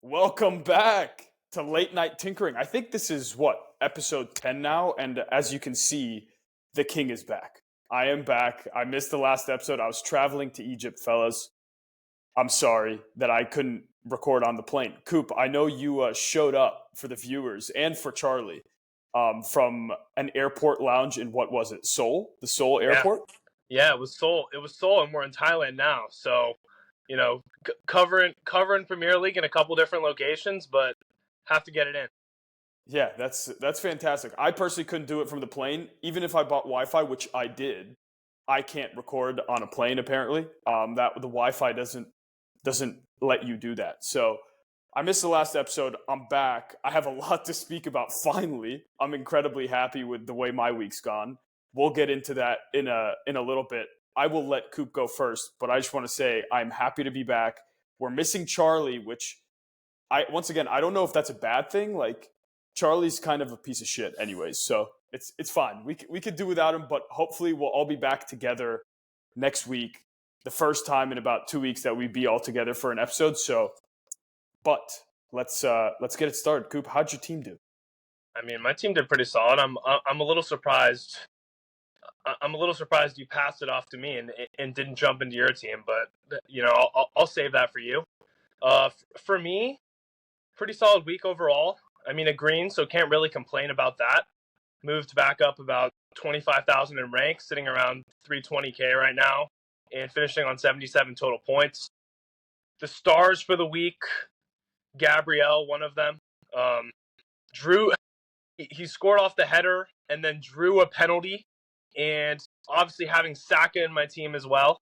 Welcome back to Late Night Tinkering. I think this is episode 10 now, and as you can see, the king is back. I am back. I missed the last episode. I was traveling to Egypt, fellas. I'm sorry that I couldn't record on the plane. Coop, I know you showed up for the viewers and for Charlie from an airport lounge in what was it, Seoul? The Seoul Yeah, airport? yeah, it was Seoul. It was Seoul, and we're in Thailand now. So, covering Premier League in a couple different locations, but have to get it in. Yeah, that's fantastic. I personally couldn't do it from the plane, even if I bought Wi-Fi, which I did. I can't record on a plane apparently. That the Wi-Fi doesn't let you do that. So I missed the last episode. I'm back. I have a lot to speak about. Finally, I'm incredibly happy with the way my week's gone. We'll get into that in a little bit. I will let Coop go first, but I just want to say I'm happy to be back. We're missing Charlie, which I don't know if that's a bad thing. Like Charlie's kind of a piece of shit, anyways. So it's fine. We could do without him, but hopefully we'll all be back together next week. The first time in about 2 weeks that we'd be all together for an episode. So, but let's get it started. Coop, how'd your team do? I mean, my team did pretty solid. I'm a little surprised. I'm a little surprised you passed it off to me and didn't jump into your team. But I'll save that for you. For me, pretty solid week overall. I mean, a green, so can't really complain about that. Moved back up about 25,000 in rank, sitting around 320K right now, and finishing on 77 total points. The stars for the week, Gabriel, one of them. Drew, he scored off the header and then drew a penalty. And obviously having Saka in my team as well,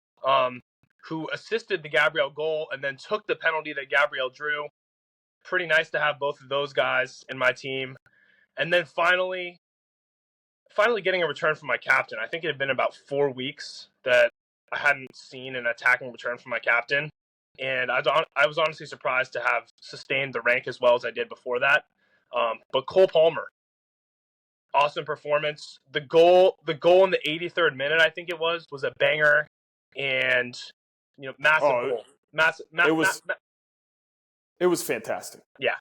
who assisted the Gabriel goal and then took the penalty that Gabriel drew. Pretty nice to have both of those guys in my team. And then finally getting a return from my captain. I think it had been about 4 weeks that I hadn't seen an attacking return from my captain. And I was honestly surprised to have sustained the rank as well as I did before that. But Cole Palmer, awesome performance. The goal in the 83rd minute, I think it was a banger, and massive goal. It was fantastic. Yeah.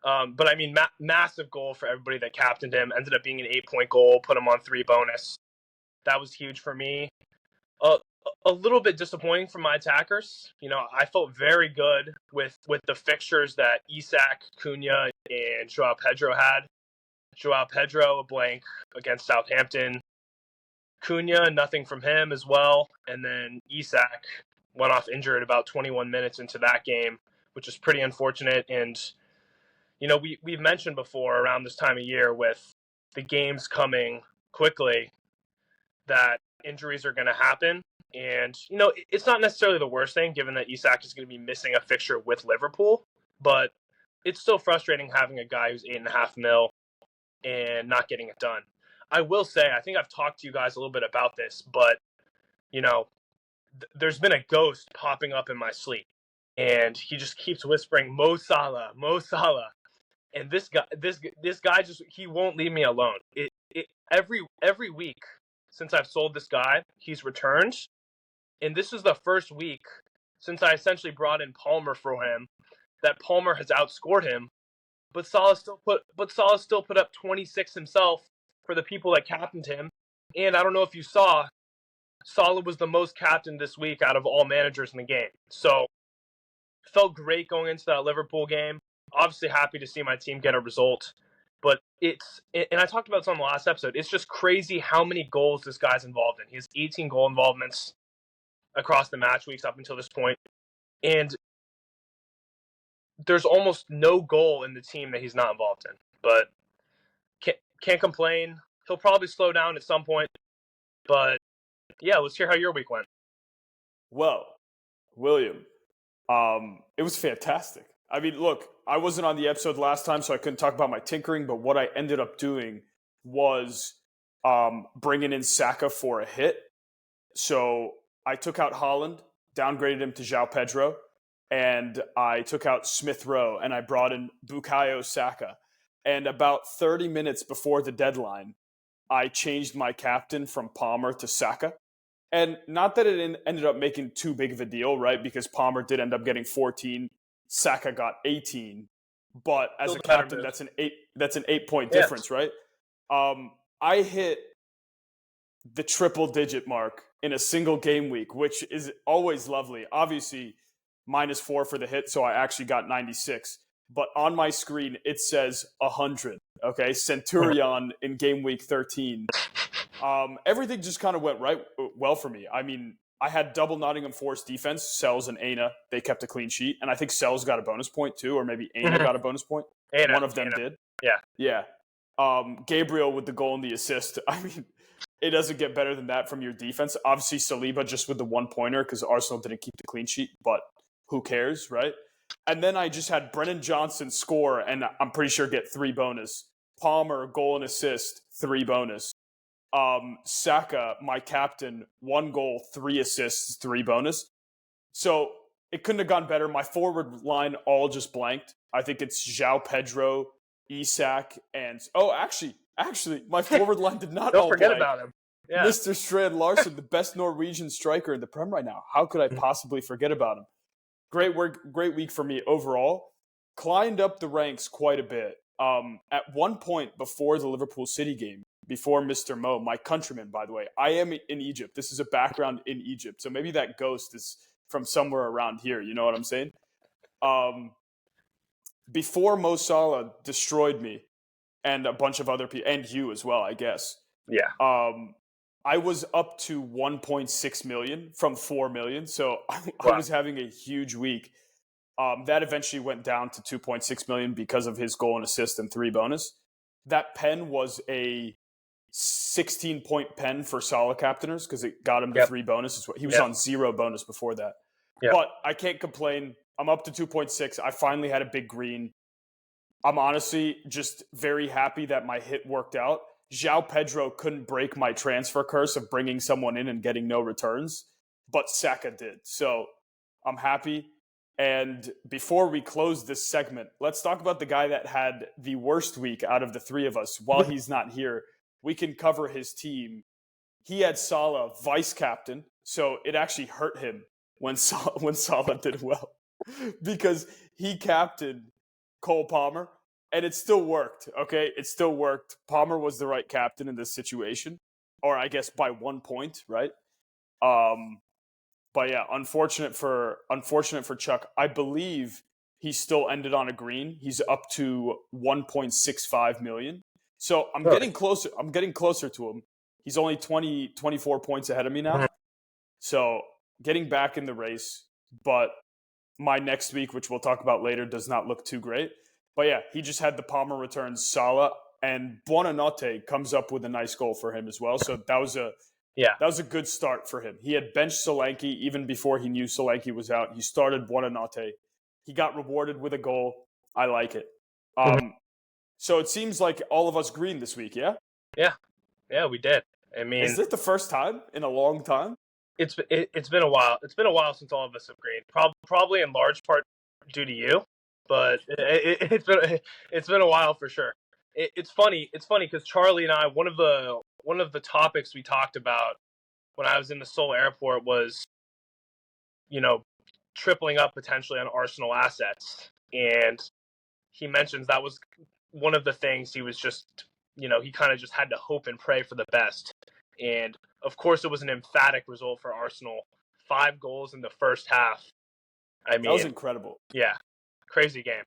But I mean, massive goal for everybody that captained him. Ended up being an 8-point goal, put him on 3 bonus. That was huge for me. A little bit disappointing for my attackers. I felt very good with the fixtures that Isak, Cunha, and Joao Pedro had. Joao Pedro, a blank against Southampton. Cunha, nothing from him as well. And then Isak went off injured about 21 minutes into that game, which is pretty unfortunate. And, we've mentioned before around this time of year with the games coming quickly that injuries are going to happen. And, it's not necessarily the worst thing given that Isak is going to be missing a fixture with Liverpool, but it's still frustrating having a guy who's 8.5 mil and not getting it done. I will say, I think I've talked to you guys a little bit about this, but, there's been a ghost popping up in my sleep, and he just keeps whispering, Mo Salah, Mo Salah. And this guy just, he won't leave me alone. Every week since I've sold this guy, he's returned. And this is the first week since I essentially brought in Palmer for him that Palmer has outscored him. But Salah still put up 26 himself for the people that captained him. And I don't know if you saw, Salah was the most captained this week out of all managers in the game. So felt great going into that Liverpool game. Obviously happy to see my team get a result. But and I talked about this on the last episode, it's just crazy how many goals this guy's involved in. He has 18 goal involvements across the match weeks up until this point. And there's almost no goal in the team that he's not involved in. But can't complain. He'll probably slow down at some point. But yeah, let's hear how your week went. Well, William, it was fantastic. I mean, look, I wasn't on the episode last time, so I couldn't talk about my tinkering, but what I ended up doing was bringing in Saka for a hit. So I took out Holland, downgraded him to Joao Pedro, and I took out Smith Rowe, and I brought in Bukayo Saka. And about 30 minutes before the deadline, I changed my captain from Palmer to Saka. And not that it ended up making too big of a deal, right? Because Palmer did end up getting 14 Saka got 18. But as Still a the better captain, move. that's an 8-point Yes. difference, right? I hit the triple-digit mark in a single game week, which is always lovely. Obviously, -4 for the hit, so I actually got 96. But on my screen, it says 100. Okay, Centurion in game week 13. Everything just kind of went well for me. I mean, I had double Nottingham Forest defense, Sells and Aina. They kept a clean sheet. And I think Sells got a bonus point too, or maybe Aina got a bonus point. One of them did. Yeah. Yeah. Gabriel with the goal and the assist. I mean, it doesn't get better than that from your defense. Obviously, Saliba just with the 1-pointer because Arsenal didn't keep the clean sheet, but who cares, right? And then I just had Brennan Johnson score, and I'm pretty sure get 3 bonus. Palmer, goal and assist, 3 bonus. Saka, my captain, 1 goal, 3 assists, 3 bonus. So it couldn't have gone better. My forward line all just blanked. I think it's João Pedro, Isak, and actually, my forward line did not Don't all forget blank. about him. Yeah. Mr. Strand Larson, the best Norwegian striker in the Prem right now. How could I possibly forget about him? Great work, great week for me overall. Climbed up the ranks quite a bit. At one point before the Liverpool City game, before Mr. Mo, my countryman, by the way, I am in Egypt. This is a background in Egypt. So maybe that ghost is from somewhere around here. You know what I'm saying? Before Mo Salah destroyed me and a bunch of other people, and you as well, I guess. Yeah. I was up to 1.6 million from 4 million. So I was having a huge week. That eventually went down to 2.6 million because of his goal and assist and 3 bonus. That pen was a 16-point pen for Salah captainers because it got him to 3 bonuses. He was on 0 bonus before that. Yep. But I can't complain. I'm up to 2.6. I finally had a big green. I'm honestly just very happy that my hit worked out. João Pedro couldn't break my transfer curse of bringing someone in and getting no returns, but Saka did. So I'm happy. And before we close this segment, let's talk about the guy that had the worst week out of the 3 of us. While he's not here, we can cover his team. He had Salah vice captain, so it actually hurt him when Salah did well because he captained Cole Palmer, and it still worked, okay? It still worked. Palmer was the right captain in this situation, or I guess by 1 point, right? But yeah, unfortunate for Chuck. I believe he still ended on a green. He's up to 1.65 million. So I'm getting closer. I'm getting closer to him. He's only 24 points ahead of me now. So getting back in the race. But my next week, which we'll talk about later, does not look too great. But yeah, he just had the Palmer returns, Salah, and Buonanotte comes up with a nice goal for him as well. So that was a good start for him. He had benched Solanke even before he knew Solanke was out. He started Buonanotte. He got rewarded with a goal. I like it. So it seems like all of us green this week, yeah? Yeah, we did. I mean, is it the first time in a long time? It's been a while. It's been a while since all of us have green. Probably in large part due to you, but it's been a while for sure. It's funny because Charlie and I, one of the topics we talked about when I was in the Seoul airport was, tripling up potentially on Arsenal assets, and he mentions that was one of the things he was just, he kind of just had to hope and pray for the best. And of course, it was an emphatic result for Arsenal. 5 goals in the first half. I mean, that was incredible. Yeah, crazy game.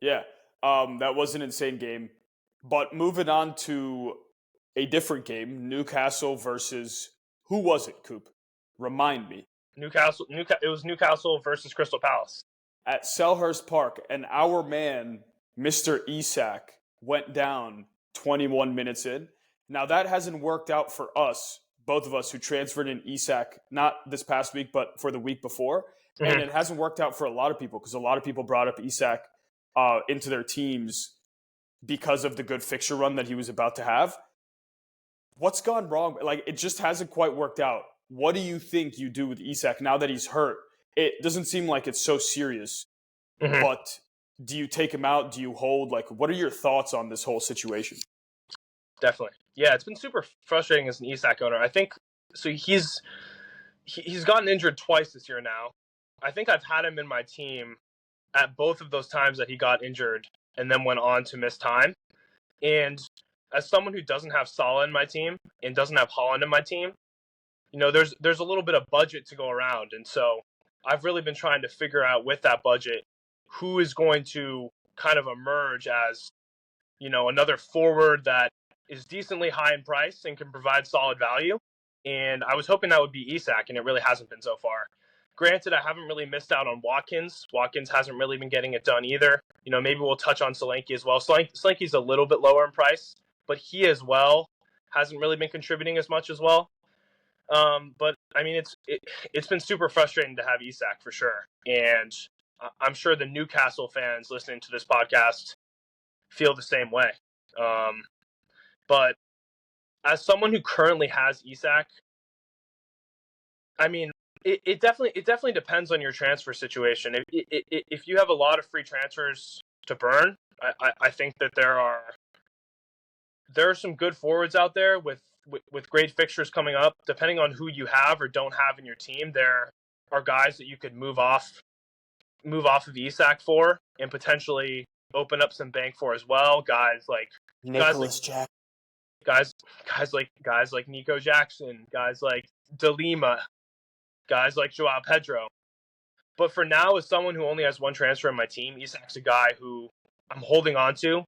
Yeah, that was an insane game. But moving on to a different game, Newcastle versus who was it, Coupe? Remind me. Newcastle. It was Newcastle versus Crystal Palace at Selhurst Park, and our man, Mr. Isak, went down 21 minutes in. Now, that hasn't worked out for us, both of us who transferred in Isak, not this past week, but for the week before. Mm-hmm. And it hasn't worked out for a lot of people because a lot of people brought up Isak into their teams because of the good fixture run that he was about to have. What's gone wrong? Like, it just hasn't quite worked out. What do you think you do with Isak now that he's hurt? It doesn't seem like it's so serious, but do you take him out? Do you hold? Like, what are your thoughts on this whole situation? Definitely. Yeah, it's been super frustrating as an Isak owner. I think so. He's gotten injured twice this year now. I think I've had him in my team at both of those times that he got injured and then went on to miss time. And as someone who doesn't have Salah in my team and doesn't have Holland in my team, there's a little bit of budget to go around. And so I've really been trying to figure out with that budget who is going to kind of emerge as, another forward that is decently high in price and can provide solid value. And I was hoping that would be Isak, and it really hasn't been so far. Granted, I haven't really missed out on Watkins. Watkins hasn't really been getting it done either. Maybe we'll touch on Solanke as well. Solanke's a little bit lower in price, but he as well hasn't really been contributing as much as well. But I mean, it's been super frustrating to have Isak for sure. And I'm sure the Newcastle fans listening to this podcast feel the same way. But as someone who currently has Isak, I mean, it definitely depends on your transfer situation. If you have a lot of free transfers to burn, I think that there are some good forwards out there with great fixtures coming up. Depending on who you have or don't have in your team, there are guys that you could move off of Isak for and potentially open up some bank for as well. Guys like Jackson. Guys like Nico Jackson, guys like De Lima, guys like Joao Pedro. But for now, as someone who only has one transfer in my team, Isak's a guy who I'm holding on to.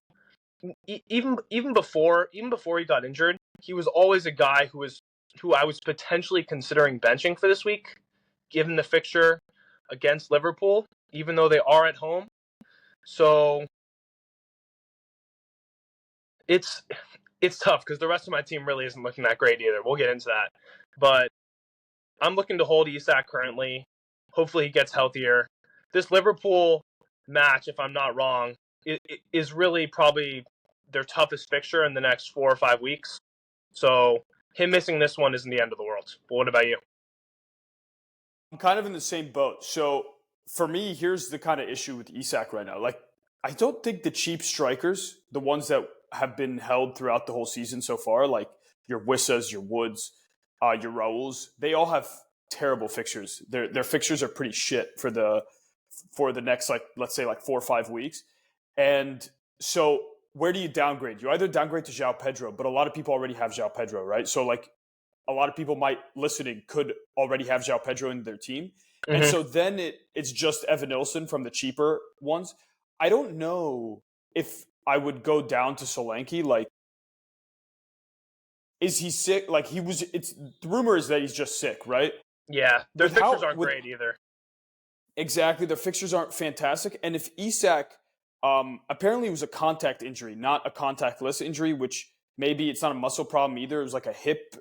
Even before he got injured, he was always a guy who I was potentially considering benching for this week, given the fixture against Liverpool, even though they are at home. So it's tough because the rest of my team really isn't looking that great either. We'll get into that. But I'm looking to hold Isak currently. Hopefully he gets healthier. This Liverpool match, if I'm not wrong, is really probably their toughest fixture in the next 4 or 5 weeks. So him missing this one isn't the end of the world. But what about you? I'm kind of in the same boat. So for me, here's the kind of issue with Isak right now. Like, I don't think the cheap strikers, the ones that have been held throughout the whole season so far, like your Wissas, your Woods, your Raúls, they all have terrible fixtures. Their fixtures are pretty shit for the next, like, let's say like 4 or 5 weeks. And so where do you downgrade? You either downgrade to João Pedro, but a lot of people already have João Pedro, right? So like a lot of people could already have João Pedro in their team. Mm-hmm. And so then it's just Evan Nilsson from the cheaper ones. I don't know if I would go down to Solanke. Like, is he sick? Like the rumor is that he's just sick, right? Yeah, their fixtures aren't great either. Exactly, their fixtures aren't fantastic. And if Isak, apparently it was a contact injury, not a contactless injury, which maybe it's not a muscle problem either. It was like a hip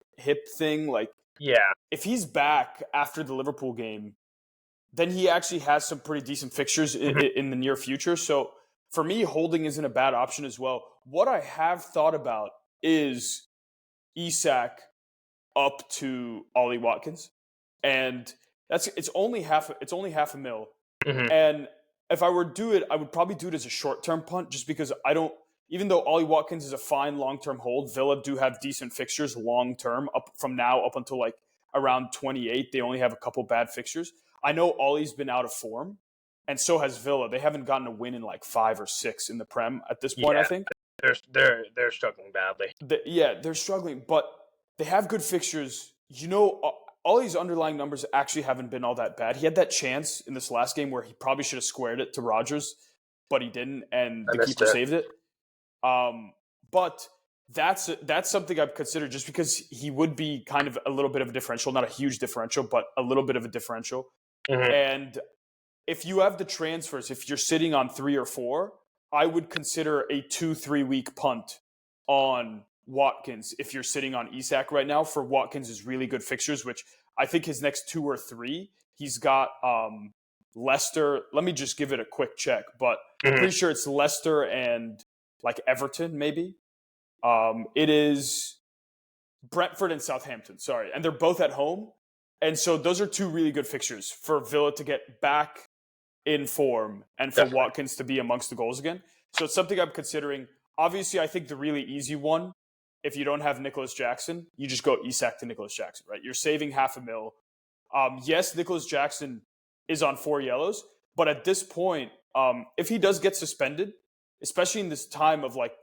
thing. Like, yeah, if he's back after the Liverpool game, then he actually has some pretty decent fixtures in the near future. So for me, holding isn't a bad option as well. What I have thought about is Isak up to Ollie Watkins, and it's only half a mil. Mm-hmm. And if I were to do it, I would probably do it as a short-term punt, just because even though Ollie Watkins is a fine long-term hold, Villa do have decent fixtures long-term up until like around 28. They only have a couple bad fixtures. I know Ollie's been out of form, and so has Villa. They haven't gotten a win in like 5 or 6 in the Prem at this point, I think. They're struggling badly. They're struggling, but they have good fixtures. Ollie's underlying numbers actually haven't been all that bad. He had that chance in this last game where he probably should have squared it to Rodgers, but he didn't, and the keeper saved it. But that's something I've considered, just because he would be kind of a little bit of a differential, not a huge differential, but a little bit of a differential. Mm-hmm. And if you have the transfers, if you're sitting on 3 or 4, I would consider a 2-3 week punt on Watkins if you're sitting on Isak right now, for Watkins' really good fixtures, which I think his next 2 or 3, he's got Leicester. Let me just give it a quick check, but I'm pretty sure it's Leicester and like Everton, maybe. It is Brentford and Southampton, sorry. And they're both at home. And so those are 2 really good fixtures for Villa to get back in form and for Watkins to be amongst the goals again. So it's something I'm considering. Obviously, I think the really easy one, if you don't have Nicholas Jackson, you just go Isak to Nicholas Jackson, right? You're saving $500,000. Yes, Nicholas Jackson is on 4 yellows, but at this point, If he does get suspended, especially in this time of like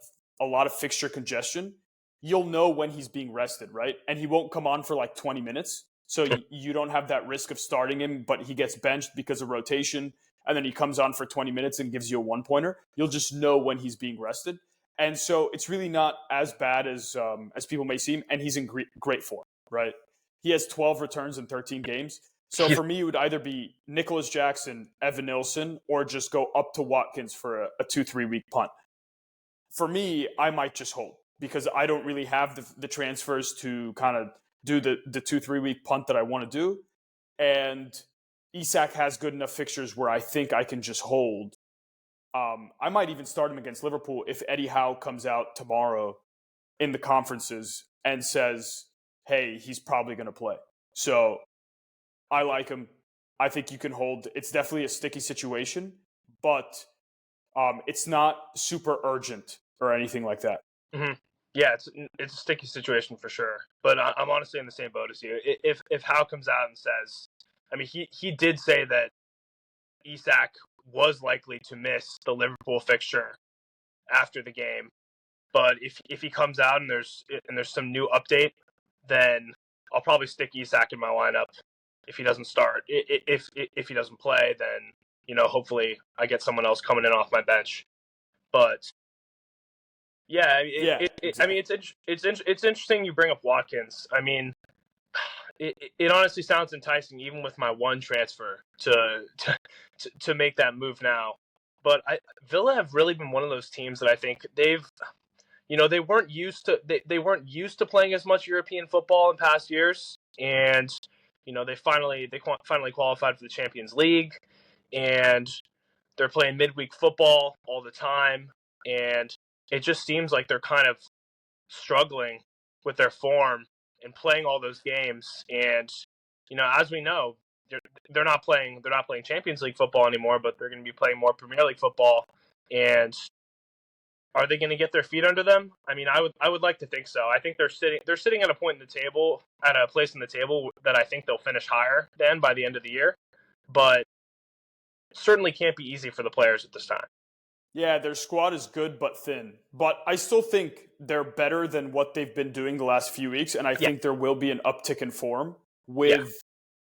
a lot of fixture congestion, you'll know when he's being rested, right? And he won't come on for like 20 minutes. So you don't have that risk of starting him, but he gets benched because of rotation, and then he comes on for 20 minutes and gives you a one-pointer. You'll just know when he's being rested. And so it's really not as bad as people may seem, and he's in great form, right? He has 12 returns in 13 games. So for me, it would either be Nicholas Jackson, Evan Nilsson, or just go up to Watkins for a 2-3 week punt. For me, I might just hold because I don't really have the transfers to kind of do the 2-3 week punt that I want to do. And Isak has good enough fixtures where I think I can just hold. I might even start him against Liverpool if Eddie Howe comes out tomorrow in the conferences and says, hey, he's probably going to play. So I like him. I think you can hold. It's definitely a sticky situation, but it's not super urgent or anything like that. Mm-hmm. Yeah, it's a sticky situation for sure. But I'm honestly in the same boat as you. If Howe comes out and says, I mean, he did say that Isak was likely to miss the Liverpool fixture after the game, but if he comes out and there's some new update, then I'll probably stick Isak in my lineup if he doesn't start. If he doesn't play, then hopefully I get someone else coming in off my bench. But yeah, Exactly. I mean it's interesting you bring up Watkins. I mean, it honestly sounds enticing, even with my one transfer, to make that move now. But Villa have really been one of those teams that I think they weren't used to playing as much European football in past years, and they finally qualified for the Champions League, and they're playing midweek football all the time, and it just seems like they're kind of struggling with their form and playing all those games. And as we know, they're not playing Champions League football anymore, but they're going to be playing more Premier League football. And are they going to get their feet under them? I mean, I would like to think so. I think they're sitting at a point in the table, at a place in the table that I think they'll finish higher than by the end of the year. But it certainly can't be easy for the players at this time. Yeah, their squad is good but thin. But I still think they're better than what they've been doing the last few weeks, and I think there will be an uptick in form with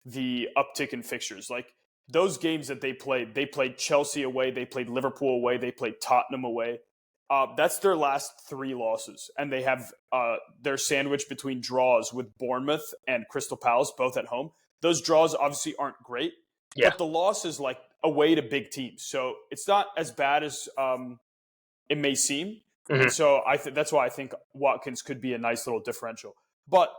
the uptick in fixtures. Like those games that they played Chelsea away, they played Liverpool away, they played Tottenham away. That's their last 3 losses, and they have their sandwich between draws with Bournemouth and Crystal Palace, both at home. Those draws obviously aren't great, but the loss is like away to big teams, so it's not as bad as it may seem. Mm-hmm. And so that's why I think Watkins could be a nice little differential. But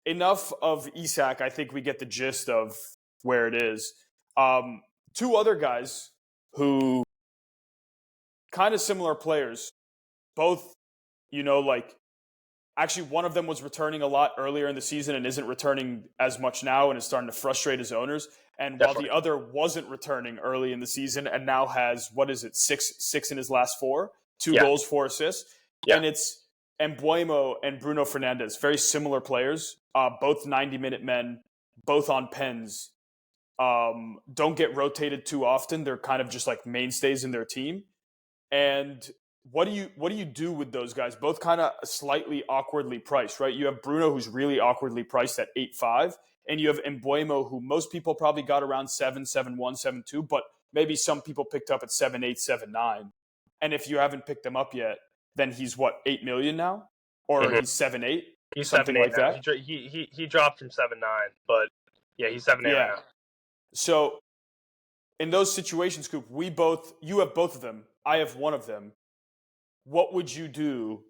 enough of Isak. I think we get the gist of where it is. 2 other guys who kind of similar players, both, actually one of them was returning a lot earlier in the season and isn't returning as much now and is starting to frustrate his owners. And while the other wasn't returning early in the season and now has, 6 in his last 4, 2 goals, 4 assists. Yeah. And it's Mbeumo and Bruno Fernandes, very similar players, both 90-minute men, both on pens. Don't get rotated too often. They're kind of just like mainstays in their team. And what do you do with those guys? Both kind of slightly awkwardly priced, right? You have Bruno, who's really awkwardly priced at 8.5, and you have Mbeumo, who most people probably got around 7, 7.1, 7.2, but maybe some people picked up at 7.8, 7.9. And if you haven't picked him up yet, then he's 8 million now, or he's 7.8, he's something 7.8 like now. that. He dropped from 7.9, but yeah, he's 7.8 right now. So in those situations, Coop, you have both of them. I have one of them. What would you do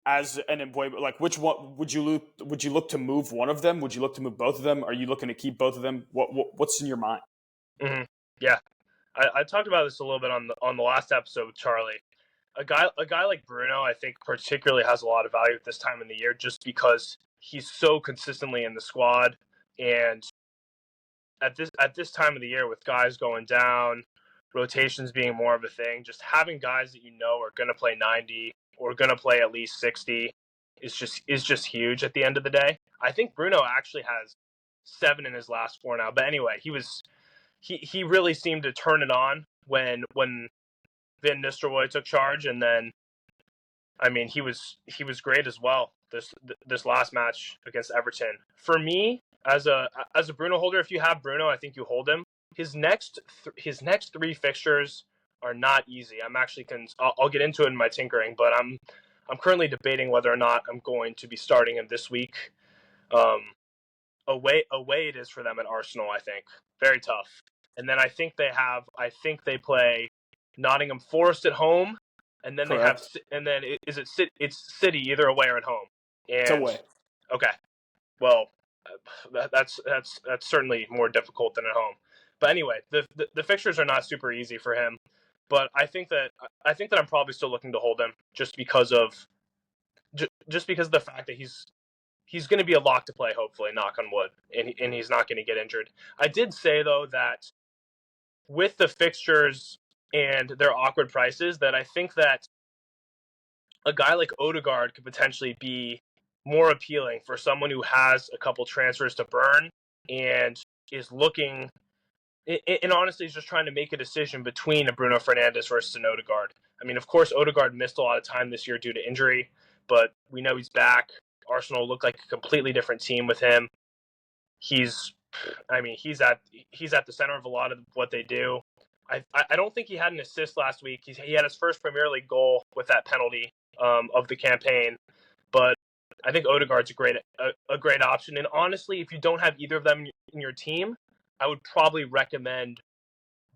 as an employee? Like, which one would you look to move one of them? Would you look to move both of them? Are you looking to keep both of them? What's in your mind? Mm-hmm. Yeah, I talked about this a little bit on the last episode with Charlie. A guy like Bruno, I think particularly has a lot of value at this time in the year, just because he's so consistently in the squad, and at this time of the year with guys going down, rotations being more of a thing, just having guys that are going to play 90 or going to play at least 60 is just huge at the end of the day. I think Bruno actually has 7 in his last 4 now, but anyway, he really seemed to turn it on when Van Nistelrooy took charge, and then I mean he was great as well this last match against Everton. For me, as a Bruno holder, if you have Bruno, I think you hold him. His next three fixtures are not easy. I'm actually I'll get into it in my tinkering, but I'm currently debating whether or not I'm going to be starting him this week. Away it is for them at Arsenal, I think. Very tough. And then I think they play Nottingham Forest at home, and then Correct. it's City either away or at home. It's And away. okay, well, that's certainly more difficult than at home. But anyway, the fixtures are not super easy for him. But I think that I'm probably still looking to hold him just because of the fact that he's going to be a lock to play, hopefully, knock on wood, and he's not going to get injured. I did say, though, that with the fixtures and their awkward prices, that I think that a guy like Odegaard could potentially be more appealing for someone who has a couple transfers to burn and is looking, and honestly is just trying to make a decision between a Bruno Fernandes versus an Odegaard. I mean, of course, Odegaard missed a lot of time this year due to injury, but we know he's back. Arsenal looked like a completely different team with him. He's at the center of a lot of what they do. I don't think he had an assist last week. He had his first Premier League goal with that penalty of the campaign, but I think Odegaard's a great option. And honestly, if you don't have either of them in your team, I would probably recommend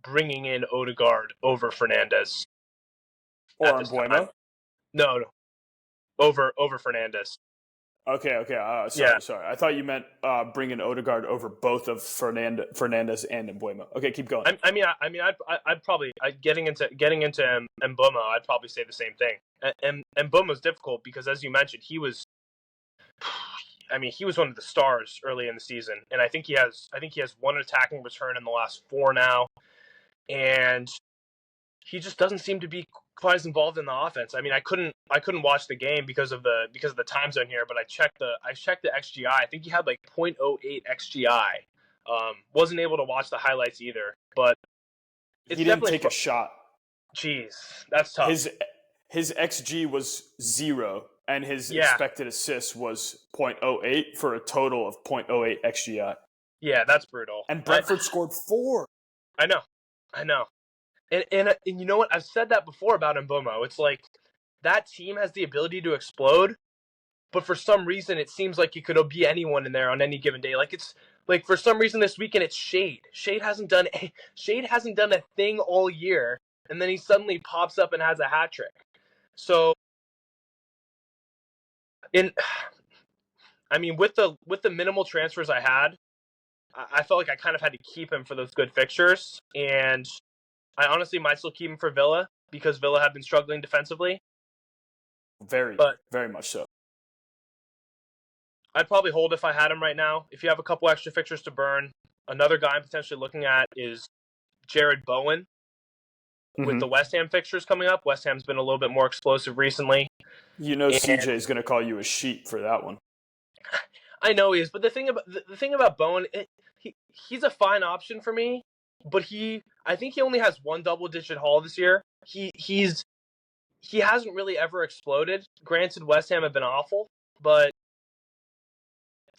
bringing in Odegaard over Fernandes Or at on this time. Bueno? No, over Fernandes. Okay. Sorry. I thought you meant bringing Odegaard over both of Fernandez and Mbuemo. Okay, keep going. I'd probably getting into Mbeumo, I'd probably say the same thing. And Mbeumo's difficult because, as you mentioned, he was one of the stars early in the season, and I think he has one attacking return in the last four now, and he just doesn't seem to be quite as involved in the offense. I mean, I couldn't watch the game because of the time zone here, but I checked the XGI. I think he had like 0.08 XGI. Wasn't able to watch the highlights either, but he didn't take a shot. Jeez, that's tough. His XG was 0, and his expected assist was 0.08 for a total of 0.08 XGI. Yeah, that's brutal. And Brentford scored 4. I know. And you know what? I've said that before about Mbeumo. It's like that team has the ability to explode, but for some reason it seems like it could be anyone in there on any given day. Like it's like for some reason this weekend it's Shade. Shade hasn't done a thing all year, and then he suddenly pops up and has a hat trick. So, with the minimal transfers I had, I felt like I kind of had to keep him for those good fixtures, and I honestly might still keep him for Villa because Villa have been struggling defensively. Very much so. I'd probably hold if I had him right now. If you have a couple extra fixtures to burn, another guy I'm potentially looking at is Jared Bowen. With the West Ham fixtures coming up, West Ham's been a little bit more explosive recently. You know, CJ is going to call you a sheep for that one. I know he is, but the thing about Bowen, he's a fine option for me. But I think he only has one double-digit haul this year. He hasn't really ever exploded. Granted, West Ham have been awful, but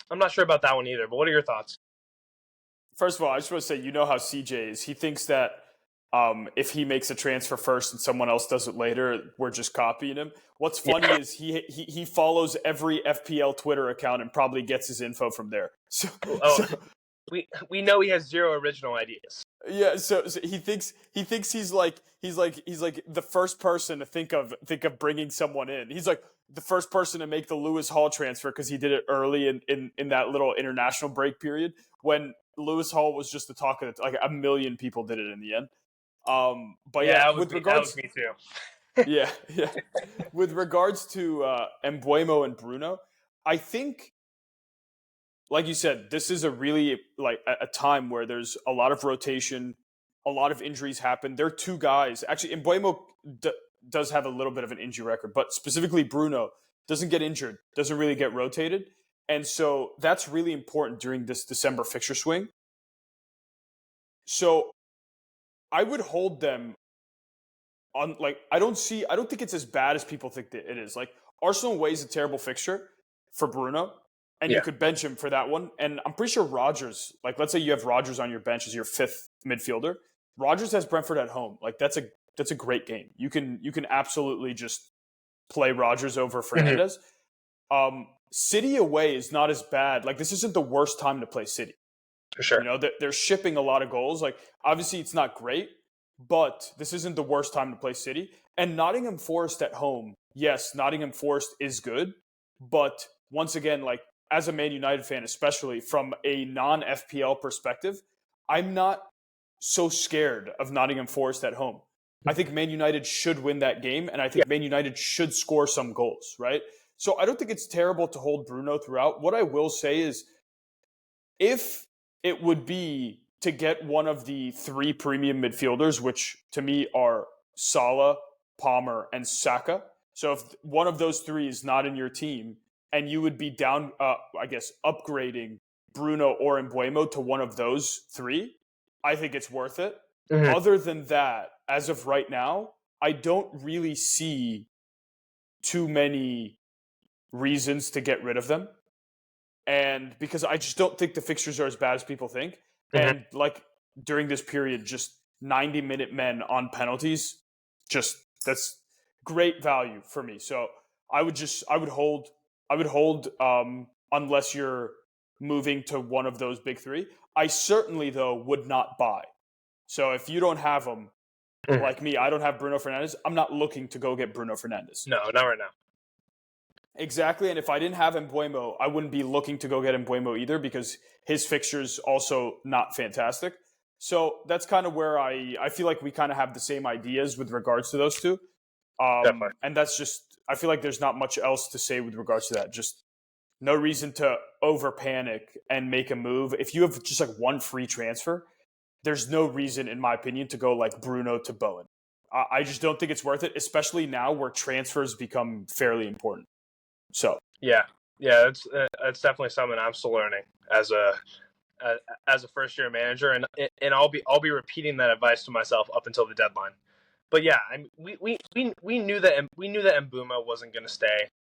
I'm not sure about that one either. But what are your thoughts? First of all, I just want to say, you know how CJ is. He thinks that if he makes a transfer first and someone else does it later, we're just copying him. What's funny is he follows every FPL Twitter account and probably gets his info from there. So we know he has zero original ideas. Yeah, so he thinks he's like the first person to think of bringing someone in. He's like the first person to make the Lewis Hall transfer because he did it early in that little international break period when Lewis Hall was just the talk of like a million people did it in the end. But that was me too. yeah. With regards to Mbuemo and Bruno, I think, like you said, this is a really like a time where there's a lot of rotation, a lot of injuries happen. They're two guys. Actually, Mbuemo does have a little bit of an injury record, but specifically Bruno doesn't get injured, doesn't really get rotated. And so that's really important during this December fixture swing. So I would hold them on, like, I don't think it's as bad as people think that it is. Like, Arsenal away is a terrible fixture for Bruno, and you Yeah. could bench him for that one. And I'm pretty sure Rodgers, like, let's say you have Rodgers on your bench as your fifth midfielder. Rodgers has Brentford at home. Like, that's a great game. You can absolutely just play Rodgers over Mhm. Fernandez. City away is not as bad. Like, this isn't the worst time to play City. For sure. You know, they're shipping a lot of goals. Like, obviously, it's not great, but this isn't the worst time to play City. And Nottingham Forest at home, yes, Nottingham Forest is good, but once again, like, as a Man United fan, especially from a non-FPL perspective, I'm not so scared of Nottingham Forest at home. I think Man United should win that game, and I Yeah. think Man United should score some goals, right? So I don't think it's terrible to hold Bruno throughout. What I will say is, if it would be to get one of the three premium midfielders, which to me are Salah, Palmer, and Saka. So if one of those three is not in your team, and you would be down, upgrading Bruno or Mbuemo to one of those three, I think it's worth it. Mhm. Other than that, as of right now, I don't really see too many reasons to get rid of them. And because I just don't think the fixtures are as bad as people think. Mhm. And like during this period, just 90-minute men on penalties, just that's great value for me. So I would hold unless you're moving to one of those big three. I certainly though would not buy. So if you don't have them, Mhm. like me, I don't have Bruno Fernandes. I'm not looking to go get Bruno Fernandes. No, not right now. Exactly, and if I didn't have Mbuemo, I wouldn't be looking to go get Mbuemo either because his fixture's also not fantastic. So that's kind of where I feel like we kind of have the same ideas with regards to those two. Definitely. And that's just, I feel like there's not much else to say with regards to that. Just no reason to over panic and make a move. If you have just like one free transfer, there's no reason, in my opinion, to go like Bruno to Bowen. I just don't think it's worth it, especially now where transfers become fairly important. So Yeah. Yeah, that's definitely something I'm still learning as a first year manager, and I'll be repeating that advice to myself up until the deadline. But yeah, I mean, we knew that Mbuma wasn't going to stay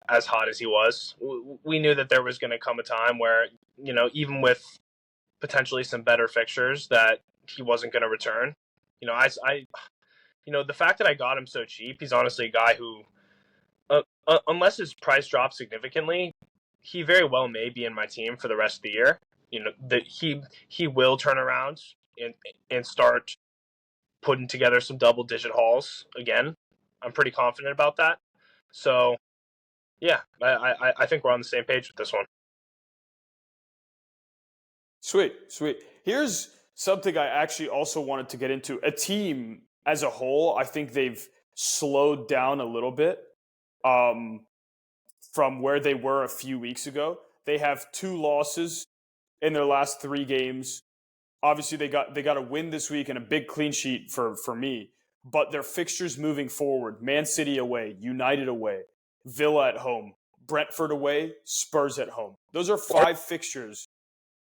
as hot as he was. We knew that there was going to come a time where, even with potentially some better fixtures, that he wasn't going to return. The fact that I got him so cheap, he's honestly a guy who, unless his price drops significantly, he very well may be in my team for the rest of the year. That he will turn around and start putting together some double digit hauls again. I'm pretty confident about that. So yeah, I think we're on the same page with this one. Sweet, sweet. Here's something I actually also wanted to get into. A team as a whole, I think they've slowed down a little bit um, from where they were a few weeks ago. They have 2 losses in their last 3 games. Obviously, they got a win this week and a big clean sheet for me. But their fixtures moving forward: Man City away, United away, Villa at home, Brentford away, Spurs at home. Those are 5 fixtures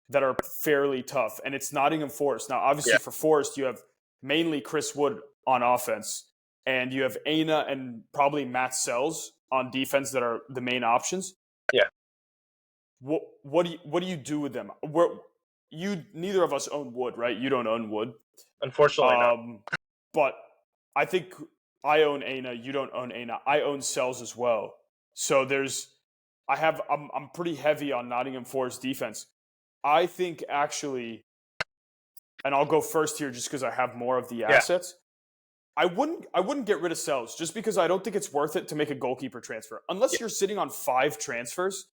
that are fairly tough, and it's Nottingham Forest. Now, Yeah, obviously, for Forest, you have mainly Chris Wood on offense, and you have Aina and probably Matt Sells on defense that are the main options. yeah. What do you do with them? Neither of us own Wood, right? You don't own Wood, Unfortunately, no. but I think I own Aina. You don't own Aina. I own Sells as well. So I'm pretty heavy on Nottingham Forest defense. I think actually, and I'll go first here just because I have more of the Yeah, assets. I wouldn't get rid of Sells just because I don't think it's worth it to make a goalkeeper transfer. yeah. Unless you're sitting on 5 transfers,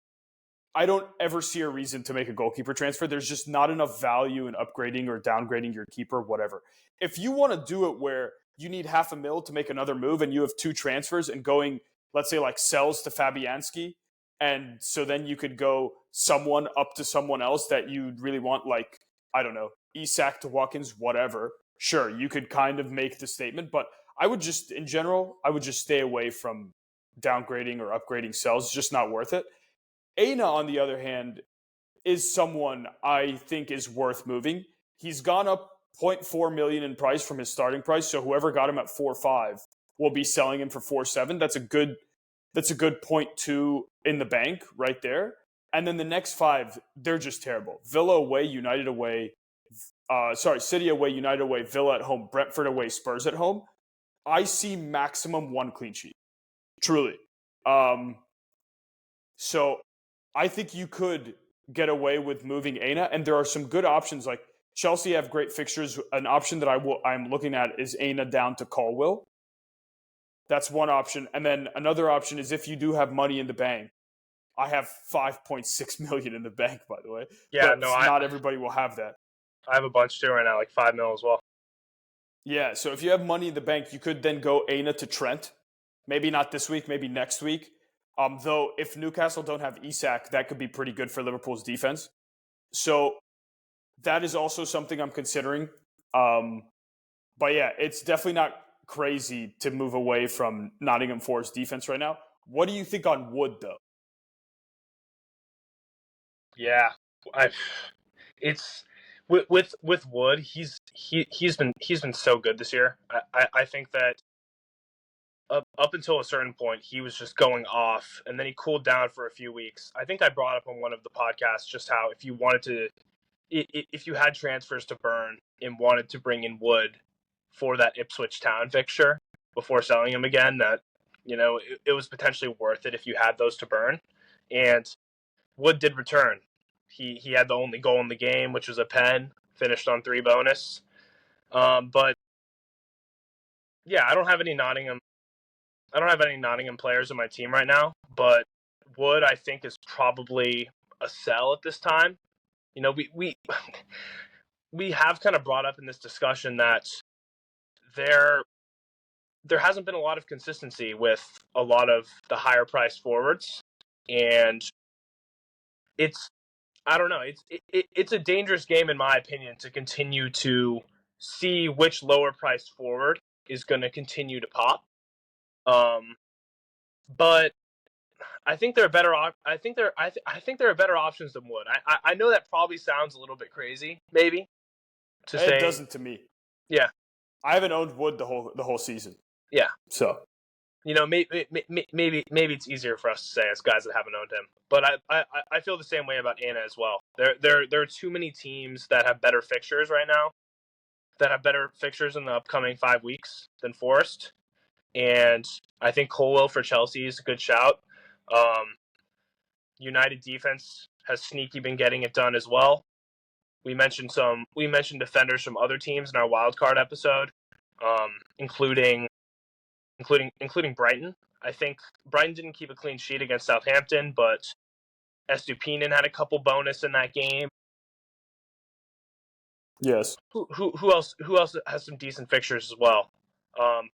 I don't ever see a reason to make a goalkeeper transfer. There's just not enough value in upgrading or downgrading your keeper, whatever. If you want to do it where you need $500,000 to make another move and you have 2 transfers and going, let's say like Sells to Fabianski, and so then you could go someone up to someone else that you really want, like, I don't know, Isak to Watkins, whatever. Sure, you could kind of make the statement, but in general, I would just stay away from downgrading or upgrading Sells. It's just not worth it. Aina, on the other hand, is someone I think is worth moving. He's gone up 0.4 million in price from his starting price. So whoever got him at 4.5 will be selling him for 4.7. That's a good 0.2 in the bank right there. And then the next 5, they're just terrible. Villa away, United away, City away, United away, Villa at home, Brentford away, Spurs at home. I see maximum 1 clean sheet. Truly. So I think you could get away with moving Aina, and there are some good options. Like Chelsea have great fixtures. An option that I'm looking at is Aina down to Colwill. That's one option. And then another option is if you do have money in the bank. I have 5.6 million in the bank, by the way. Yeah, but not everybody will have that. I have a bunch too right now, like 5 mil as well. Yeah, so if you have money in the bank, you could then go Aina to Trent. Maybe not this week, maybe next week. Though if Newcastle don't have Isak, that could be pretty good for Liverpool's defense. So that is also something I'm considering. But yeah, it's definitely not crazy to move away from Nottingham Forest defense right now. What do you think on Wood, though? Yeah, it's with Wood. He's been so good this year. I think that up until a certain point, he was just going off, and then he cooled down for a few weeks. I think I brought up on one of the podcasts just how if you had transfers to burn and wanted to bring in Wood for that Ipswich Town fixture before selling him again, that it was potentially worth it if you had those to burn. And Wood did return. He had the only goal in the game, which was a pen, finished on 3 bonus. But yeah, I don't have any Nottingham players in my team right now, but Wood I think is probably a sell at this time. We have kind of brought up in this discussion that there hasn't been a lot of consistency with a lot of the higher priced forwards, and I don't know. It's a dangerous game, in my opinion, to continue to see which lower priced forward is going to continue to pop. But I think there are better. I think there are better options than Wood. I know that probably sounds a little bit crazy, maybe. It doesn't to me. Yeah, I haven't owned Wood the whole season. Yeah, so maybe it's easier for us to say as guys that haven't owned him. But I feel the same way about Anna as well. There are too many teams that have better fixtures right now, that have better fixtures in the upcoming 5 weeks than Forest. And I think Colwill for Chelsea is a good shout. United defense has sneaky been getting it done as well. We mentioned defenders from other teams in our wildcard episode, including Brighton. I think Brighton didn't keep a clean sheet against Southampton, but Estupinan had a couple bonus in that game. Yes. Who else has some decent fixtures as well?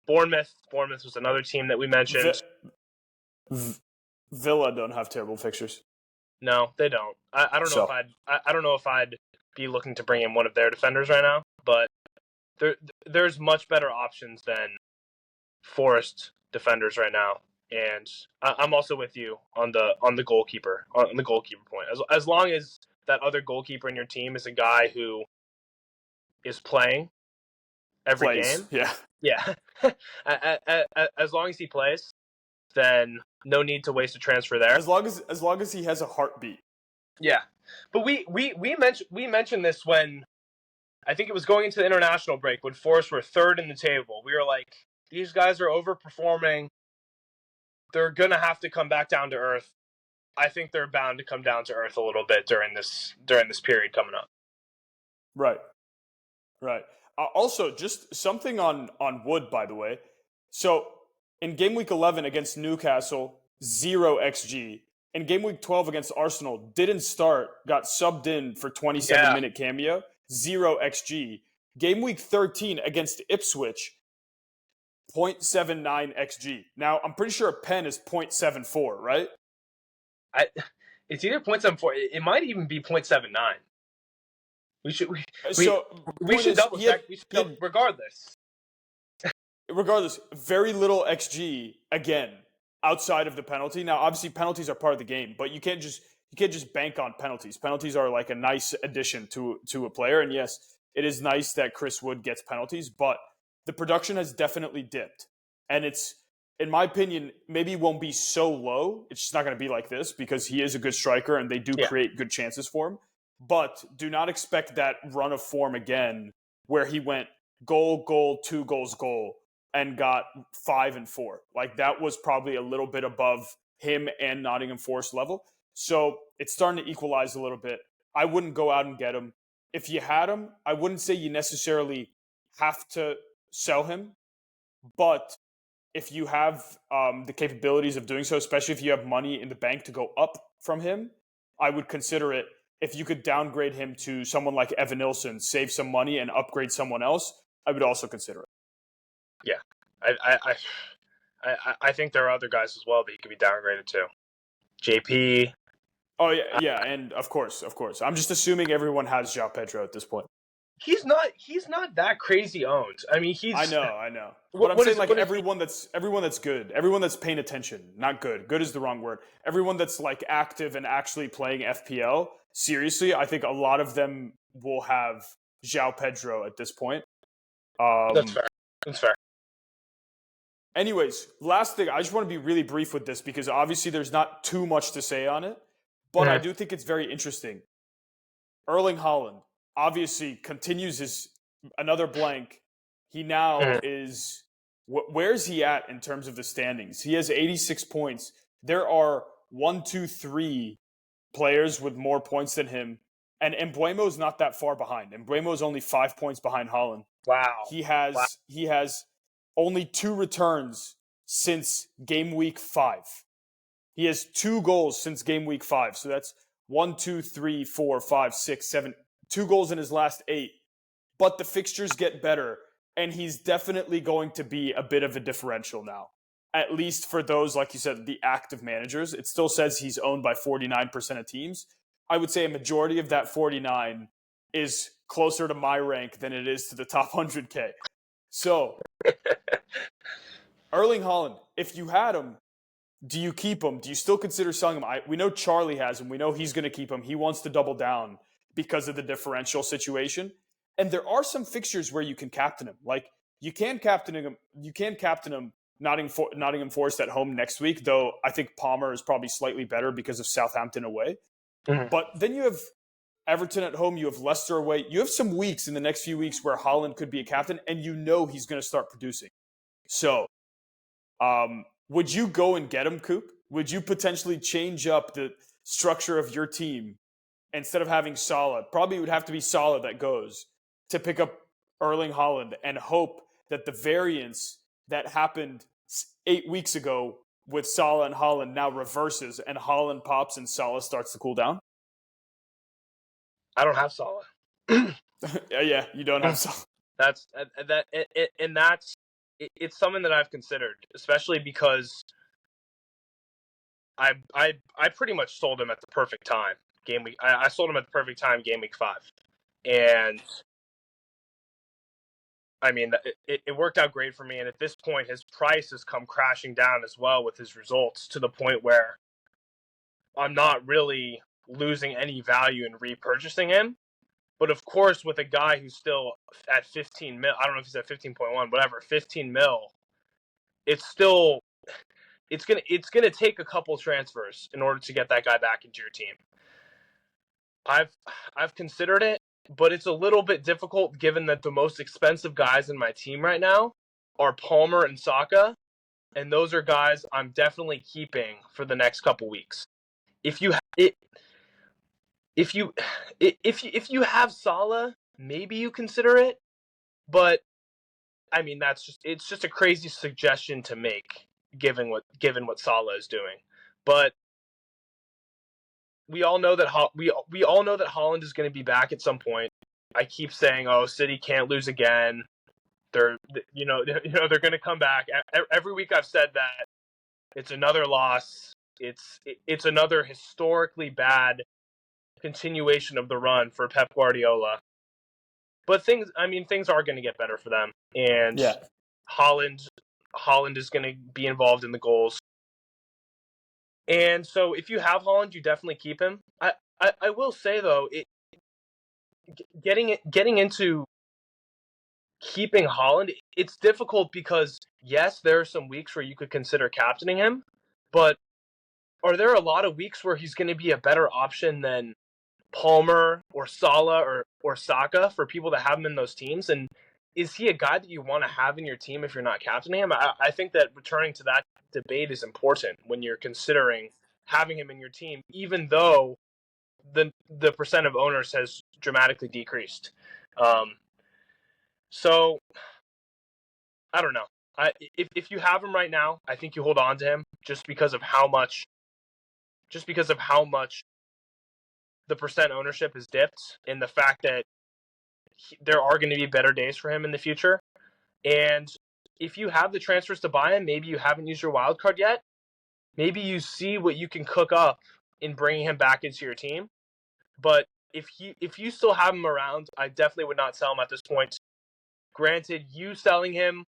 Bournemouth was another team that we mentioned. Villa don't have terrible fixtures. No, they don't. I don't know I don't know if I'd be looking to bring in one of their defenders right now, but there's much better options than Forest defenders right now. And I'm also with you on the goalkeeper point. As long as that other goalkeeper in your team is a guy who is playing every game. Yeah. As long as he plays, then no need to waste a transfer there. As long as he has a heartbeat. Yeah. But we mentioned this when I think it was going into the international break when Forest were third in the table. We were like, these guys are overperforming. They're gonna have to come back down to earth. I think they're bound to come down to earth a little bit during this period coming up. Right. Also, just something on Wood, by the way. So in game week 11 against Newcastle, 0 XG. In game week 12 against Arsenal, didn't start, got subbed in for 27-minute cameo, 0 XG. Game week 13 against Ipswich, 0.79 XG. Now, I'm pretty sure a pen is 0.74, right? It's either 0.74. It might even be 0.79. We should double check. Regardless, very little XG again outside of the penalty. Now, obviously, penalties are part of the game, but you can't just bank on penalties. Penalties are like a nice addition to a player. And yes, it is nice that Chris Wood gets penalties, but the production has definitely dipped. And it's, in my opinion, maybe it won't be so low. It's just not going to be like this because he is a good striker and they do create good chances for him. But do not expect that run of form again where he went goal, 2 goals, goal, and got 5 and 4. Like that was probably a little bit above him and Nottingham Forest level. So it's starting to equalize a little bit. I wouldn't go out and get him. If you had him, I wouldn't say you necessarily have to sell him, but if you have the capabilities of doing so, especially if you have money in the bank to go up from him, I would consider it. If you could downgrade him to someone like Evan Nilsson, save some money and upgrade someone else, I would also consider it. Yeah, I think there are other guys as well that you could be downgraded to. JP. Oh yeah, and of course. I'm just assuming everyone has João Pedro at this point. He's not that crazy owned. I mean, he's. I know. But I'm saying everyone that's good, everyone that's paying attention, not good. Good is the wrong word. Everyone that's like active and actually playing FPL. Seriously, I think a lot of them will have João Pedro at this point. That's fair. Anyways, last thing, I just want to be really brief with this because obviously there's not too much to say on it, but I do think it's very interesting. Erling Haaland obviously continues his another blank. He now is, where's he at in terms of the standings? He has 86 points. There are 1, 2, 3 players with more points than him, and Mbeumo's not that far behind. Mbeumo's only 5 points behind Haaland. Wow. He has only 2 returns since game week 5. He has 2 goals since game week 5. So that's 1, 2, 3, 4, 5, 6, 7, 2 goals in his last 8. But the fixtures get better, and he's definitely going to be a bit of a differential now. At least for those, like you said, the active managers. It still says he's owned by 49% of teams. I would say a majority of that 49 is closer to my rank than it is to the top 100K. So, Erling Haaland, if you had him, do you keep him? Do you still consider selling him? We know Charlie has him. We know he's going to keep him. He wants to double down because of the differential situation. And there are some fixtures where you can captain him. Like, you can captain him Nottingham Forest at home next week, though I think Palmer is probably slightly better because of Southampton away. But then you have Everton at home, you have Leicester away. You have some weeks in the next few weeks where Haaland could be a captain, and you know he's going to start producing. So, would you go and get him, Coupe? Would you potentially change up the structure of your team instead of having Salah? Probably would have to be Salah that goes to pick up Erling Haaland and hope that the variance that happened 8 weeks ago with Salah and Haaland now reverses and Haaland pops and Salah starts to cool down? I don't have Salah. Yeah, you don't have Salah. It's something that I've considered, especially because I pretty much sold him at the perfect time. I sold him at the perfect time, game week 5, and I mean it worked out great for me. And at this point, his price has come crashing down as well with his results to the point where I'm not really losing any value in repurchasing him. But of course, with a guy who's still at 15 mil, I don't know if he's at 15.1, whatever, 15 mil, it's gonna take a couple transfers in order to get that guy back into your team. I've considered it, but it's a little bit difficult given that the most expensive guys in my team right now are Palmer and Saka, and those are guys I'm definitely keeping for the next couple weeks. If you have Salah, maybe you consider it, but I mean it's just a crazy suggestion to make given what Salah is doing. But we all know that we all know that Haaland is going to be back at some point. I keep saying, "Oh, City can't lose again." They're they're going to come back. Every week I've said that. It's another loss. It's another historically bad continuation of the run for Pep Guardiola. But things are going to get better for them, and Haaland is going to be involved in the goals. And so if you have Haaland, you definitely keep him. I will say though, getting into keeping Holland, it's difficult because yes, there are some weeks where you could consider captaining him, but are there a lot of weeks where he's going to be a better option than Palmer or Salah or Saka for people that have him in those teams? And is he a guy that you want to have in your team if you're not captaining him? I think that returning to that debate is important when you're considering having him in your team, even though the percent of owners has dramatically decreased. So I don't know. If you have him right now, I think you hold on to him just because of how much the percent ownership has dipped, and the fact that there are going to be better days for him in the future. And if you have the transfers to buy him, maybe you haven't used your wild card yet. Maybe you see what you can cook up in bringing him back into your team. But if you still have him around, I definitely would not sell him at this point. Granted, you selling him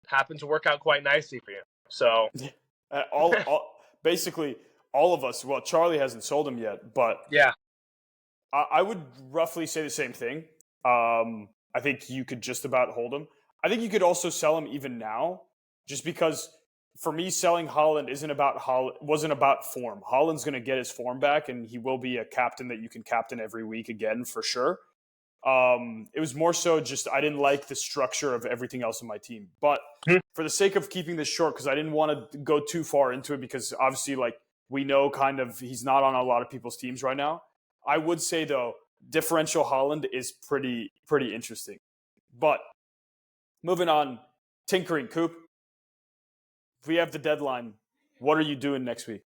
happened to work out quite nicely for you. So basically all of us. Well, Charlie hasn't sold him yet, but yeah, I would roughly say the same thing. I think you could just about hold him. I think you could also sell him even now, just because for me, selling Holland wasn't about form. Holland's going to get his form back, and he will be a captain that you can captain every week again for sure. It was more so just I didn't like the structure of everything else in my team. But for the sake of keeping this short, because I didn't want to go too far into it, because obviously, like we know, kind of he's not on a lot of people's teams right now. I would say though, differential Holland is pretty interesting. But moving on, tinkering Coupe. If we have the deadline, what are you doing next week?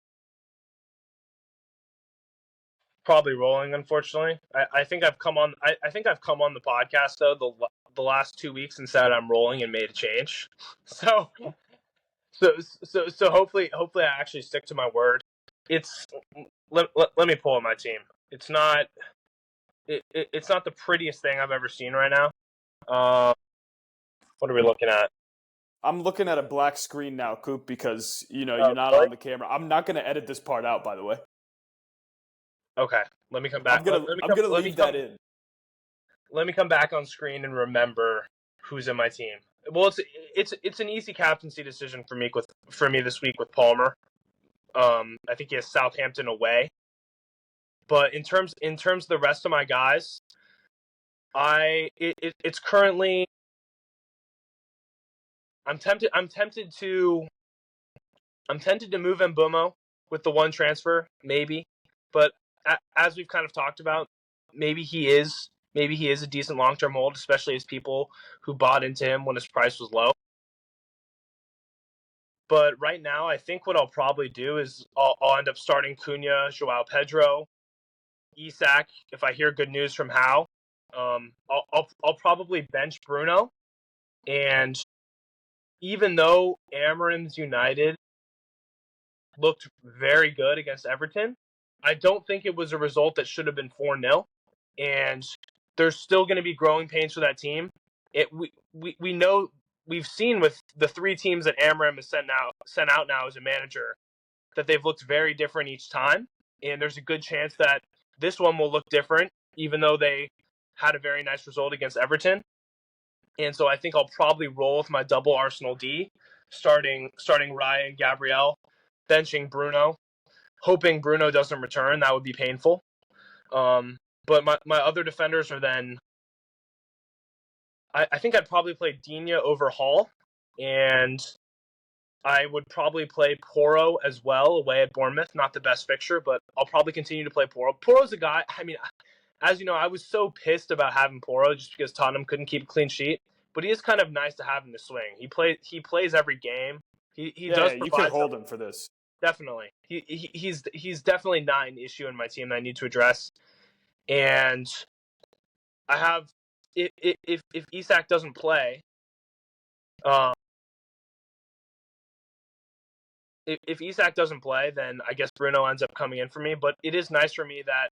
probably rolling. Unfortunately, I think I've come on. I think I've come on the podcast though the last 2 weeks and said I'm rolling and made a change. So hopefully I actually stick to my word. It's let me pull up my team. It's not it's not the prettiest thing I've ever seen right now. What are we looking at? I'm looking at a black screen now, Coop, because you're not Really? on the camera. I'm not going to edit this part out, by the way. Okay, let me come back. I'm gonna leave that in. Let me come back on screen and remember who's in my team. Well, it's an easy captaincy decision for me this week with Palmer. I think he has Southampton away. But in terms of the rest of my guys, it's currently I'm tempted to move Mbumo with the one transfer, maybe. But as we've kind of talked about, maybe he is a decent long-term hold, especially as people who bought into him when his price was low. But right now, I think what I'll probably do is I'll end up starting Cunha, Joao Pedro, Isak. If I hear good news from Howe, I'll probably bench Bruno. And even though Amorim's United looked very good against Everton, I don't think it was a result that should have been 4-0. And there's still going to be growing pains for that team. We know, we've seen with the three teams that Amorim has sent out now as a manager that they've looked very different each time. And there's a good chance that this one will look different, even though they had a very nice result against Everton. And so I think I'll probably roll with my double Arsenal D, starting Ryan, Gabriel, benching Bruno, hoping Bruno doesn't return. That would be painful. But my other defenders are then, I think I'd probably play Digne over Hall, and I would probably play Porro as well away at Bournemouth. Not the best fixture, but I'll probably continue to play Porro. Porro's a guy, I mean, as you know, I was so pissed about having Porro just because Tottenham couldn't keep a clean sheet. But he is kind of nice to have in the swing. He plays every game. He does. Yeah, you can hold him for this. Definitely. He's definitely not an issue in my team that I need to address. And I have, if Isak doesn't play, if Isak doesn't play, then I guess Bruno ends up coming in for me. But it is nice for me that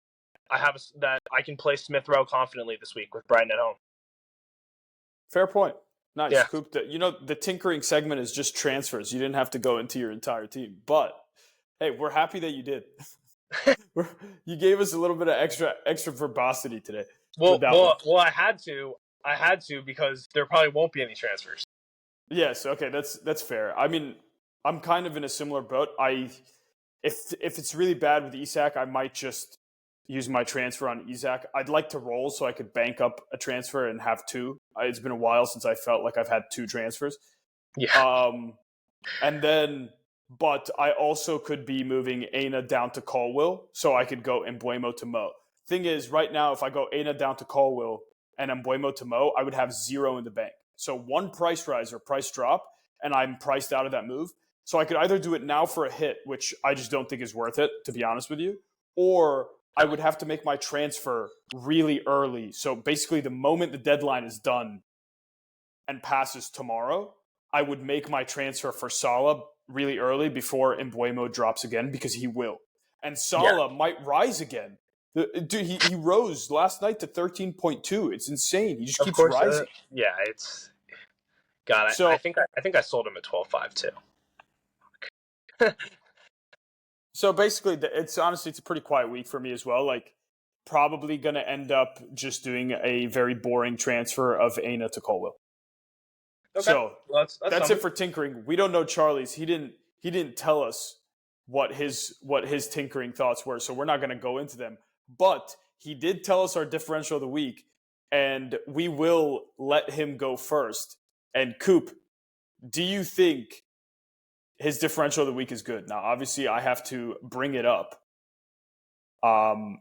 that I can play Smith Rowe confidently this week with Brighton at home. Fair point. Nice. Yeah. Coop, the tinkering segment is just transfers. You didn't have to go into your entire team. But, hey, we're happy that you did. You gave us a little bit of extra verbosity today. Well, with that one. well, well. I had to because there probably won't be any transfers. Yes, okay, that's fair. I mean, I'm kind of in a similar boat. If it's really bad with Isak, I might just use my transfer on Isak. I'd like to roll so I could bank up a transfer and have two. It's been a while since I felt like I've had two transfers. Yeah. And then, but I also could be moving Aina down to Colwill so I could go Embuemo to Mo. Thing is, right now, if I go Aina down to Colwill and Embuemo to Mo, I would have zero in the bank. So one price rise or price drop, and I'm priced out of that move. So I could either do it now for a hit, which I just don't think is worth it, to be honest with you, or I would have to make my transfer really early. So basically, the moment the deadline is done and passes tomorrow, I would make my transfer for Salah really early before Embuemo drops again, because he will. And Salah might rise again. Dude, he rose last night to 13.2. It's insane. He just Of keeps course. rising. Yeah. It's God. I So, think I sold him at 12.5 too. so basically, it's honestly, it's a pretty quiet week for me as well. Like, probably going to end up just doing a very boring transfer of Aina to Colwell. Okay. So Well, that's it for tinkering. We don't know Charlie's. He didn't tell us what his tinkering thoughts were, so we're not going to go into them. But he did tell us our differential of the week, and we will let him go first. And Coupe, do you think his differential of the week is good? Now, obviously, I have to bring it up. Oh,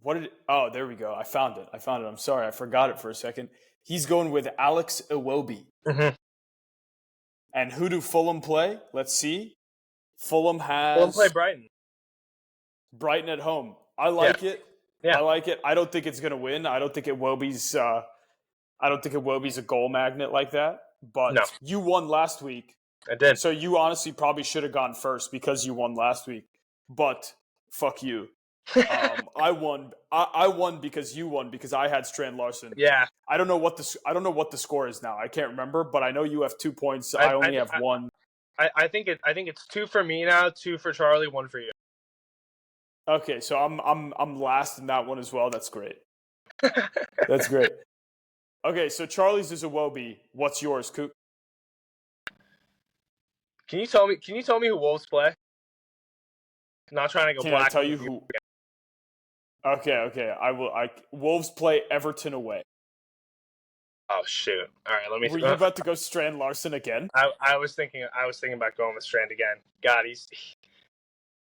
there we go. I found it. I'm sorry, I forgot it for a second. He's going with Alex Iwobi. Mm-hmm. And who do Fulham play? Let's see. Fulham play Brighton. Brighton at home. I like it. Yeah. I like it. I don't think it's going to win. I don't think Iwobi's a goal magnet like that. But No. you won last week. I did. So you honestly probably should have gone first because you won last week. But fuck you. I won. I won because you won, because I had Strand Larson. Yeah. I don't know what the score is now. I can't remember, but I know you have 2 points. I only have one. I think it's 2 for me now, 2 for Charlie, 1 for you. Okay, so I'm last in that one as well. That's great. That's great. Okay, so Charlie's is Iwobi. What's yours, Coop? Can you tell me who Wolves play? I'm not trying to go Can black. I tell you who? Okay. I will. Wolves play Everton away. Oh shoot! All right, let me. Were you about to go Strand Larson again? I was thinking about going with Strand again. God,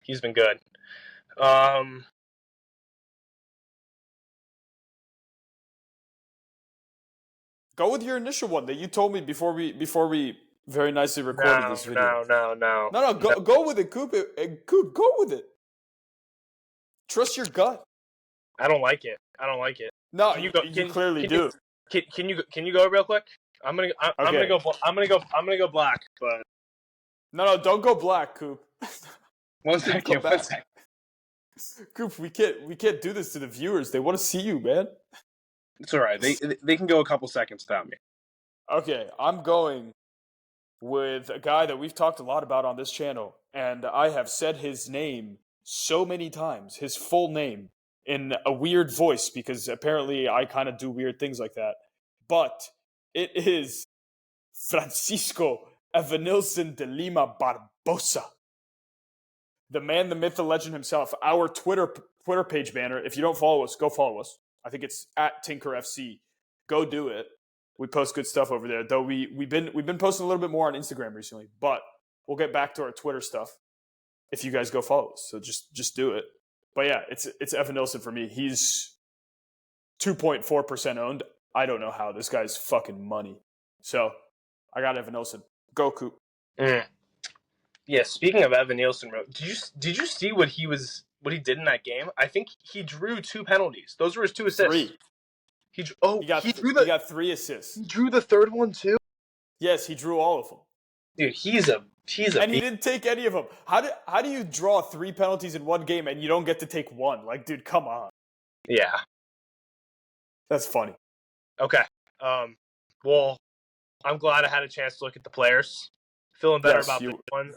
he's been good. Go with your initial one that you told me before we very nicely recorded this video. No. Go with it, Coop. Coop, go with it. Trust your gut. I don't like it. No, you clearly do. Can you go real quick? I'm gonna go black, but No, don't go black, Coop. one second. Coop, we can't do this to the viewers. They want to see you, man. It's all right. They can go a couple seconds without me. Okay, I'm going with a guy that we've talked a lot about on this channel, and I have said his name so many times, his full name, in a weird voice, because apparently I kind of do weird things like that. But it is Francisco Evanilson de Lima Barbosa. The man, the myth, the legend himself. Our Twitter page banner. If you don't follow us, go follow us. I think it's at TinkerFC. Go do it. We post good stuff over there. Though we've been posting a little bit more on Instagram recently, but we'll get back to our Twitter stuff if you guys go follow us. So just do it. But yeah, it's Evan Nilsson for me. He's 2.4% owned. I don't know how. This guy's fucking money. So I got Evan Nilsson. Go Coop. Yeah, speaking of Evan Nielsen, did you see what he did in that game? I think he drew 2 penalties. Those were his 2 assists. 3. He got 3 assists. He drew the 3rd one too. Yes, he drew all of them. Dude, he's a and he didn't take any of them. How do you draw 3 penalties in one game and you don't get to take one? Like, dude, come on. Yeah, that's funny. Okay. Well, I'm glad I had a chance to look at the players. Feeling better about this one.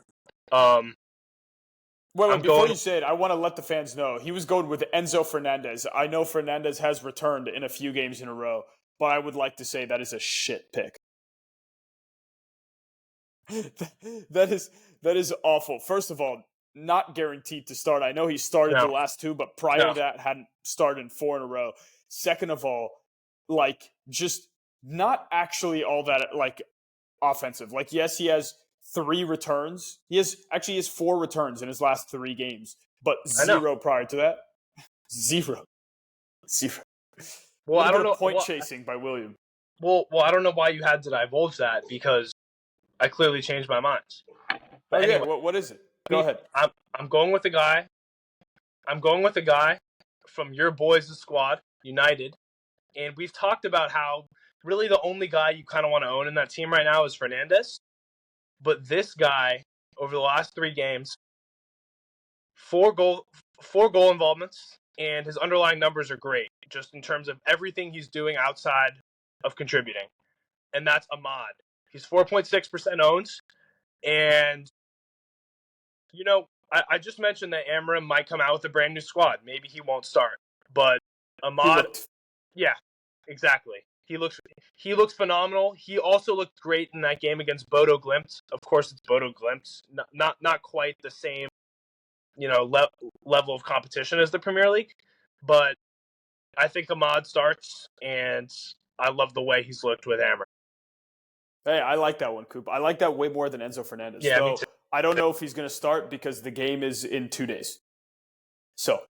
Wait, I'm before going. you say it, I want to let the fans know he was going with Enzo Fernandez. I know Fernandez has returned in a few games in a row, but I would like to say that is a shit pick. that is awful. First of all, not guaranteed to start. I know he started No, the last two, but prior no, to that hadn't started in 4 in a row. Second of all, just not actually all that offensive. Yes, he has 3 returns. He has 4 returns in his last 3 games, but I know. 0 prior to that. 0. 0. A Well, little I bit don't of know. point chasing by William. Well, I don't know why you had to divulge that because I clearly changed my mind. But Okay, anyway, what is it? Go ahead. I'm going with a guy. I'm going with a guy from your boys' squad, United, and we've talked about how really the only guy you kind of want to own in that team right now is Fernandez. But this guy, over the last 3 games, 4 goal involvements, and his underlying numbers are great, just in terms of everything he's doing outside of contributing. And that's Ahmad. He's 4.6% owned, and I just mentioned that Amram might come out with a brand new squad. Maybe he won't start, but He Ahmad, looked. yeah, exactly. He looks phenomenal. He also looked great in that game against Bodo Glimt. Of course, it's Bodo Glimt, not quite the same level of competition as the Premier League, but I think Ahmad starts, and I love the way he's looked with Amram. Hey, I like that one, Coop. I like that way more than Enzo Fernandez. Yeah, me Though too. I don't know if he's going to start because the game is in 2 days. So,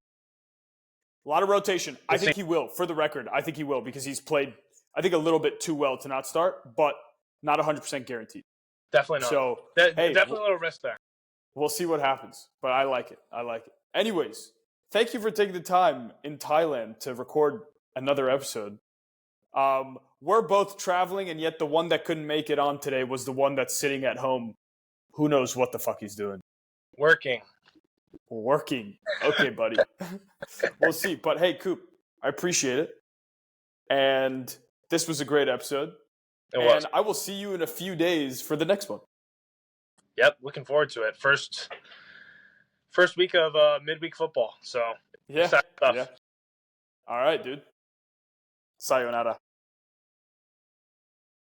a lot of rotation. I think he will. For the record, I think he will because he's played, I think, a little bit too well to not start, but not 100% guaranteed. Definitely not. So, hey, Definitely a little risk there. we'll see what happens. But I like it. I like it. Anyways, thank you for taking the time in Thailand to record another episode. We're both traveling, and yet the one that couldn't make it on today was the one that's sitting at home. Who knows what the fuck he's doing? Working. Okay, buddy. We'll see. But hey, Coop, I appreciate it. And this was a great episode. It was. I will see you in a few days for the next one. Yep, looking forward to it. First week of midweek football. So Yeah. exciting stuff. Yeah. All right, dude. Sayonara.